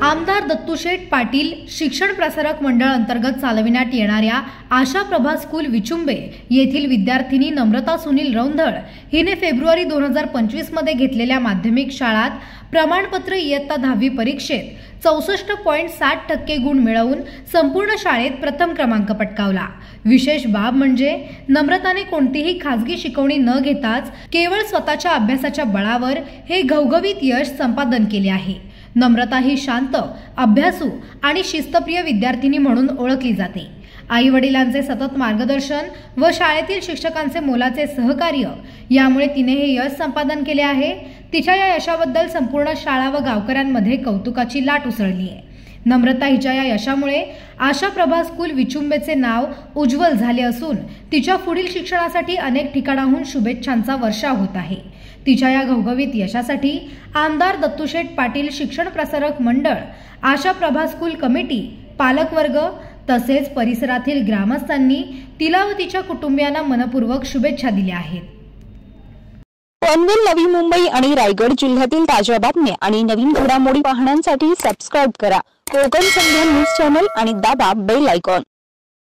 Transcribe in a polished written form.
आमदार दत्तूशेठ पाटील शिक्षण प्रसारक मंडळ अंतर्गत चालविण्यात येणाऱ्या आशा प्रभा स्कूल विचुंबे येथील विद्यार्थिनी नम्रता सुनील रौंधळ हिने फेब्रुवारी 2025 मध्ये घेतलेल्या माध्यमिक शाळात प्रमाणपत्र इयत्ता 10वी परीक्षेत 64.60% गुण मिळवून संपूर्ण शाळेत प्रथम क्रमांक पटकावला। विशेष बाब म्हणजे नम्रताने कोणतीही खासगी शिकवणी न घेताच केवळ स्वतःच्या अभ्यासाच्या बळावर हे घवघवीत यश संपादन केले आहे। नम्रता ही शांत, अभ्यासू आणि शिस्तप्रिय विद्यार्थिनी म्हणून ओळखली जाते। आई वडिलांचे सतत मार्गदर्शन व शाळेतील शिक्षकांचे मोलाचे सहकार्य यामुळे तिने हे यश संपादन केले आहे। तिच्या या यशाबद्दल संपूर्ण शाळा व गावकऱ्यांमध्ये कौतुकाची लाट उसळली आहे। नम्रता हिच्या या यशामुळे आशा प्रभा स्कूल विचुंबेचे नाव उज्ज्वल झाले असून तिच्या पुढील शिक्षणासाठी अनेक ठिकाणाहून शुभेच्छांचा वर्षाव होत आहे। तिच्या या घवघवीत यशासाठी आमदार दत्तूशेठ पाटील शिक्षण प्रसारक मंडळ, आशा प्रभा स्कूल कमिटी, पालकवर्ग तसेच परिसरातील ग्रामस्थांनी तिला व तिच्या कुटुंबियांना मनपूर्वक शुभेच्छा दिल्या आहेत। पनवेल, नवी मुंबई आणि रायगड जिल्ह्यातील ताज्या बातम्या आणि नवीन घडामोडी पाहण्यासाठी सबस्क्राइब करा कोकण संध्या न्यूज चॅनल आणि दाबा बेल आयकॉन।